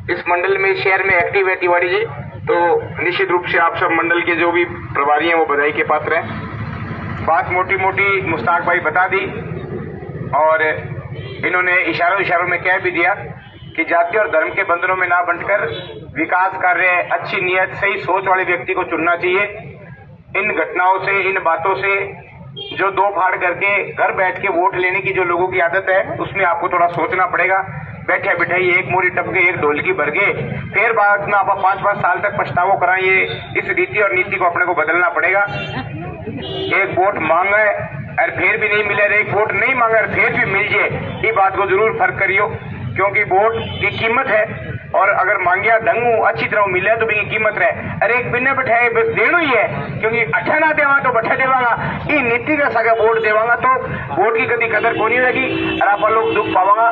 इस मंडल में शहर में एक्टिव है तिवारी जी, तो निश्चित रूप से आप सब मंडल के जो भी प्रभारी हैं वो बधाई के पात्र हैं। बात मोटी मोटी मुश्ताक भाई बता दी और इन्होंने इशारों में कह भी दिया कि जाति और धर्म के बंधनों में ना बंटकर विकास कार्य, अच्छी नीयत, सही सोच वाले व्यक्ति को चुनना चाहिए। इन घटनाओं से, इन बातों से जो दो फाड़ करके घर बैठ के वोट लेने की जो लोगों की आदत है, उसमें आपको थोड़ा सोचना पड़ेगा। बैठे बिठाई एक मोरी टपके एक ढोलकी भर के फिर बाद में आप 5-5 साल तक पछतावो कराइए। इस रीति और नीति को अपने को बदलना पड़ेगा। एक वोट मांगे और फिर भी नहीं मिले, एक वोट नहीं मांगे और फिर भी मिल जाए, ये बात को जरूर फर्क करियो, क्योंकि वोट की कीमत है। और अगर मांगिया ढंगू अच्छी तरह मिले तो भी कीमत रहे। अरे एक बिना बैठाए बस देना ही है, क्योंकि अच्छा ना देवा तो बैठा देवागा, ये नीति का सगा वोट देवागा तो वोट की कभी कदर को नहीं रहेगी और आप लोग दुख पावागा।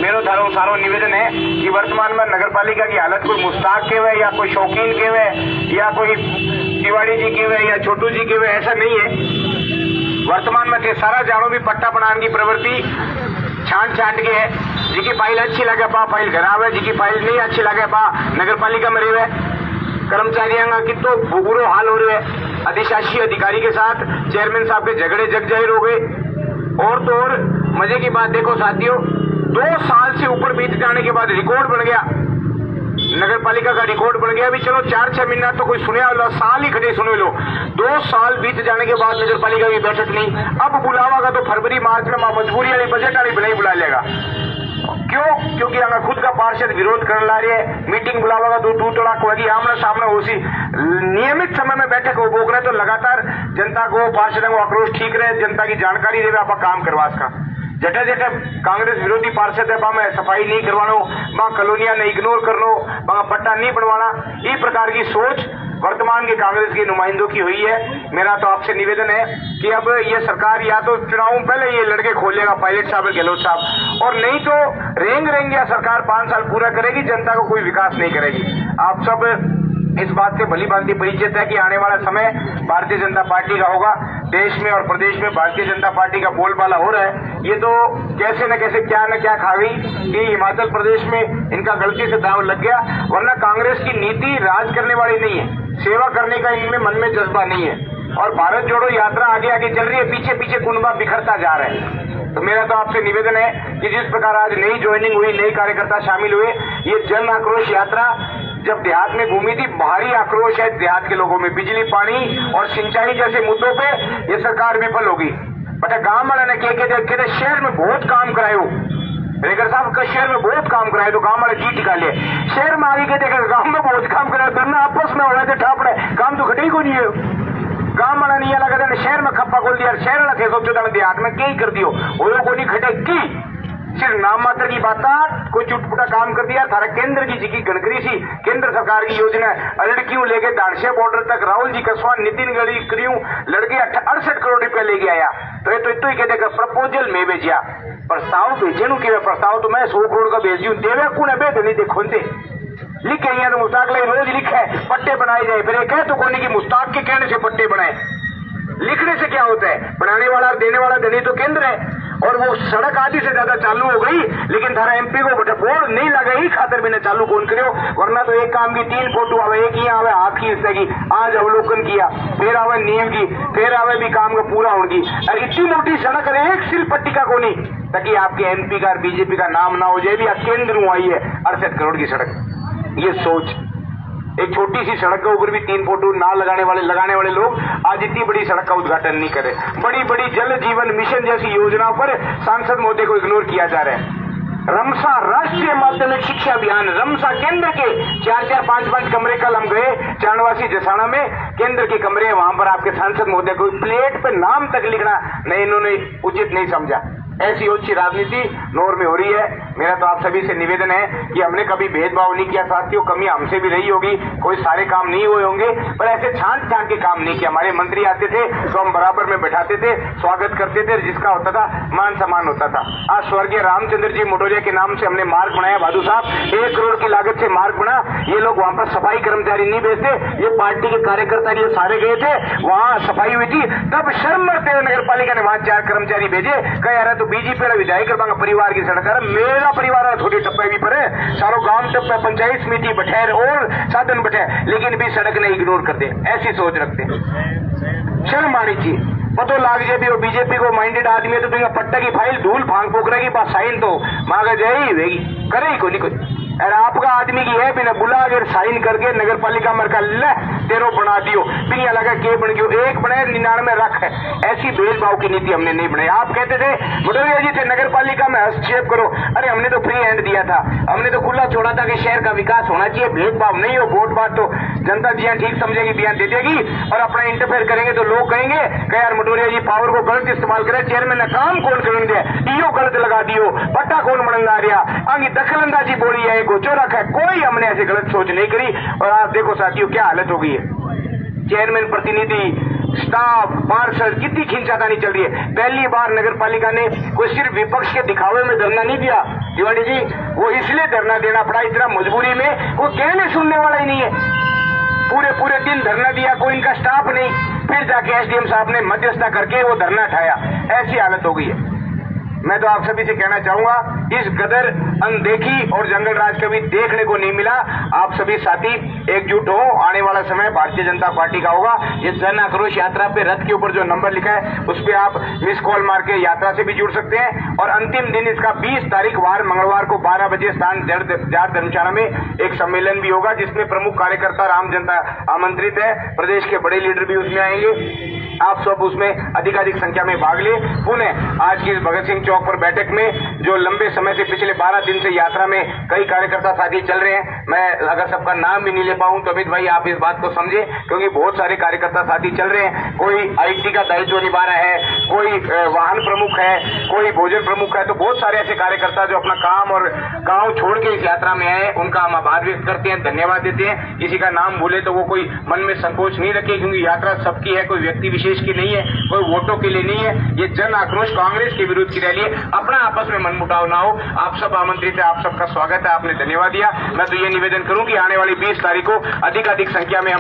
मेरा थारो सारो निवेदन है कि वर्तमान में नगर पालिका की हालत कोई मुश्ताक के वे या कोई शौकीन के वे या कोई तिवारी जी के वे या छोटू जी के वे, ऐसा नहीं है। वर्तमान में के सारा जानो भी पट्टा बनाने की प्रवृत्ति छांट के है। जिकी फाइल अच्छी लगे पा फाइल घर आवे, जिकी फाइल नहीं अच्छी लगे पा नगर पालिका में रहे। कर्मचारियों का कितो बुरो हाल हो रहे है। अधिशासी अधिकारी के साथ चेयरमैन साहब के झगड़े जग जाहिर हो गए। और तो और मजे की बात देखो साथियों, 2 साल से ऊपर बीत जाने के बाद रिकॉर्ड बन गया, नगर पालिका का रिकॉर्ड बन गया। अभी चलो 4-6 महीना तो कोई सुने लो, साल ही खड़े सुने लो। 2 साल बीत जाने के बाद नगर पालिका की बैठक नहीं। अब बुलावागा तो फरवरी मार्च में मजबूरी वाली बजट वाली बनाई बुला लेगा। क्यों? क्योंकि अगर खुद का पार्षद विरोध कर ला रहे है, मीटिंग बुलावागा तो तू तोड़ा कोई आमना सामना होसी, नियमित समय में बैठक हो बोक रहे तो लगातार जनता को, पार्षदों को आक्रोश ठीक रहे, जनता की जानकारी देवे आप काम करवा सका। जटे जटे कांग्रेस विरोधी पार्षद है में सफाई नहीं करवानो, वहां कॉलोनिया ने इग्नोर करनो, वहां पट्टा नहीं बनवाना, इस प्रकार की सोच वर्तमान के कांग्रेस के नुमाइंदों की हुई है। मेरा तो आपसे निवेदन है कि अब ये सरकार या तो चुनाव पहले ये लड़के खोलेगा पायलट साहब और गहलोत साहब, और नहीं तो रेंग या सरकार 5 साल पूरा करेगी, जनता को कोई विकास नहीं करेगी। आप सब इस बात से भली भांति परिचित है कि आने वाला समय भारतीय जनता पार्टी का होगा। देश में और प्रदेश में भारतीय जनता पार्टी का बोलबाला हो रहा है। ये तो कैसे न कैसे क्या न क्या खा गई कि हिमाचल प्रदेश में इनका गलती से दांव लग गया, वरना कांग्रेस की नीति राज करने वाली नहीं है, सेवा करने का इनमें मन में जज्बा नहीं है। और भारत जोड़ो यात्रा आगे आगे चल रही है, पीछे पीछे कुनबा बिखरता जा रहा है। तो मेरा तो आपसे निवेदन है कि जिस प्रकार आज नई ज्वाइनिंग हुई, नई कार्यकर्ता शामिल हुए, ये जन आक्रोश यात्रा जब देहात में घूमी थी, भारी आक्रोश है देहात के लोगों में। बिजली, पानी और सिंचाई जैसे मुद्दों पे ये सरकार विफल होगी। बट गांव वाले ने कहते शहर में बहुत काम करायो, रेगर साहब का शहर में बहुत काम कराए तो गांव वाले जी टिका ले। शहर में आगे कहते गांव में बहुत काम कराया, दोनों आपस में हो रहे थे ठापड़े, काम तो घटे ही को नहीं है। गांव वाला नहीं लगा था शहर में खप्पा खोल दिया, शहर वाला थे सोचो देहात में क्या ही कर दियो, वो को नहीं खटे की सिर्फ नाम मात्र की बात, कोई चुटपुटा काम कर दिया। थारा केंद्र की जिकी गणकरी सी केंद्र सरकार की योजना लड़कियों लेके दानशे बॉर्डर तक, राहुल जी कसवा, नितिन गडकरी लड़के 68 करोड़ रुपया लेके आया। तो ये तो इतो ही कहते प्रपोजल में भेजिया, प्रस्ताव भेजे नु के प्रस्ताव तो मैं 100 करोड़ का भेज दू, देवे कौन है नहीं देखो लिखे यहाँ तो मुश्ताक लाई रोज लिखे पट्टे बनाए जाए, फिर एक है तो कोने की मुश्ताक के कहने से पट्टे बनाए। लिखने से क्या होता है? बनाने वाला और देने वाला धनी तो केंद्र है। और वो सड़क आधी से ज्यादा चालू हो गई, लेकिन थारा एमपी को बोर्ड नहीं लगा, ही खातर मैंने चालू कौन करो, वरना तो एक काम की 3 फोटो आवे, एक ही आवे हाथ की हिस्से की, आज अवलोकन किया, फिर आवे नियम की, फिर आवे भी काम का पूरा होगी। और इतनी मोटी सड़क है, एक सिल पट्टी का कोनी, ताकि आपके एमपी का बीजेपी का नाम ना हो जाए भी केंद्र आई है 68 करोड़ की सड़क। ये सोच, एक छोटी सी सड़क के ऊपर भी 3 फोटो ना लगाने वाले लोग आज इतनी बड़ी सड़क का उद्घाटन नहीं करे। बड़ी बड़ी जल जीवन मिशन जैसी योजनाओं पर सांसद महोदय को इग्नोर किया जा रहा है। रमसा राष्ट्रीय माध्यमिक शिक्षा अभियान, रमसा केंद्र के 4-4, 5-5 कमरे, कल हम गए चांदवासी जसाना में केंद्र के कमरे, वहां पर आपके सांसद महोदय को प्लेट पे नाम तक लिखना नहीं, इन्होंने उचित नहीं समझा। ऐसी ओछी राजनीति नौर में हो रही है। मेरा तो आप सभी से निवेदन है कि हमने कभी भेदभाव नहीं किया साथियों, कमी हमसे भी रही होगी, कोई सारे काम नहीं हुए होंगे, पर ऐसे छांट के काम नहीं किया। हमारे मंत्री आते थे तो हम बराबर में बैठाते थे, स्वागत करते थे, जिसका होता था मान सम्मान होता था। आज स्वर्गीय रामचंद्र जी मोटोरिया के नाम से हमने मार्ग बनाया, भादू साहब 1 करोड़ की लागत से मार्ग बना। ये लोग वहां पर सफाई कर्मचारी नहीं भेजते, ये पार्टी के कार्यकर्ता ये सारे गए थे, वहां सफाई हुई थी, तब शर्म मरते हुए नगर पालिका ने वहां 4 कर्मचारी भेजे। कह यार तो बीजेपी वाला विधायक करवांगा परिवार की सड़क है, मेरा परिवार वाला थोड़ी टप्पे भी पर सारो गांव टप्पे पंचायत समिति बैठे और साधन बैठे, लेकिन भी सड़क ने इग्नोर कर दे, ऐसी सोच रखते हैं। शर्म आनी चाहिए, पतो लाग जाए भी वो बीजेपी को माइंडेड आदमी है तो तुम्हें पट्टा की फाइल धूल फांग पोक रहेगी, बस साइन तो मांगा जाए वेगी करे ही कोई नहीं कोई। अरे आपका आदमी की है बिना बुला अगर साइन करके नगर पालिका मर का ले तेरो बना दियो, बिना लगा के बन गयो, एक बने 99 रख है, ऐसी भेदभाव की नीति हमने नहीं बनाई। आप कहते थे भदौरिया जी थे नगर पालिका में हस्तक्षेप करो, अरे हमने तो फ्री हैंड दिया था, हमने तो खुला छोड़ा था कि शहर का विकास होना चाहिए, भेदभाव नहीं हो। वोट बात तो जनता जी ठीक समझेगी, बयान दे देगी और अपना इंटरफेयर करेंगे तो लोग कहेंगे कि यार भदौरिया जी पावर को गलत इस्तेमाल करे, चेयरमैन ने काम कौन करने दिया, ईओ गलत लगा दियो, पट्टा कौन बनंगा रहा, आगे दखलंदाजी बोली है, गोचो रखा है, कोई हमने ऐसी गलत सोच नहीं करी। और आप देखो साथियों क्या हालत हो गई है, चेयरमैन प्रतिनिधि स्टाफ पार्षद कितनी खींचातानी चल रही है। पहली बार नगर पालिका ने कोई सिर्फ विपक्ष के दिखावे में धरना नहीं दिया तिवारी जी, वो इसलिए धरना देना पड़ा इतना मजबूरी में, वो कहने सुनने वाला ही नहीं है, पूरे दिन धरना दिया, कोई इनका स्टाफ नहीं, फिर जाके एसडीएम साहब ने मध्यस्थता करके वो धरना उठाया, ऐसी हालत हो गई है। मैं तो आप सभी से कहना चाहूंगा, इस कदर अनदेखी और जंगल राज कभी देखने को नहीं मिला। आप सभी साथी एकजुट हो, आने वाला समय भारतीय जनता पार्टी का होगा। ये जन आक्रोश यात्रा पे रथ के ऊपर जो नंबर लिखा है उस पे आप मिस कॉल मार के यात्रा से भी जुड़ सकते हैं। और अंतिम दिन इसका 20 तारीख वार मंगलवार को 12 बजे स्थान जाट धर्मशाला में एक सम्मेलन भी होगा, जिसमें प्रमुख कार्यकर्ता राम जनता आमंत्रित है, प्रदेश के बड़े लीडर भी उसमें आएंगे। आप सब उसमें अधिकाधिक संख्या में भाग ले। पुनः आज की भगत सिंह चौक पर बैठक में जो लंबे समय से पिछले 12 दिन से यात्रा में कई कार्यकर्ता साथी चल रहे हैं, मैं अगर सबका नाम भी नहीं ले पाऊं तो अमित भाई आप इस बात को समझे, क्योंकि बहुत सारे कार्यकर्ता साथी चल रहे हैं। कोई आईटी का दायित्व निभा रहा है, कोई वाहन प्रमुख है, कोई भोजन प्रमुख है, तो बहुत सारे ऐसे कार्यकर्ता जो अपना काम और गांव छोड़ के इस यात्रा में आए, उनका हम आभार व्यक्त करते हैं, धन्यवाद देते हैं। किसी का नाम भूले तो वो कोई मन में संकोच नहीं रखे, क्योंकि यात्रा सबकी है, कोई व्यक्ति विशेष की नहीं है, कोई वोटों के लिए नहीं है। ये जन आक्रोश कांग्रेस के विरुद्ध की रैली है, अपना आपस में मनमुटाव ना हो। आप सब आमंत्रित है, आप सबका स्वागत है, आपने धन्यवाद दिया। मैं तो ये निवेदन करूं कि आने वाली 20 तारीख को अधिकाधिक संख्या में हम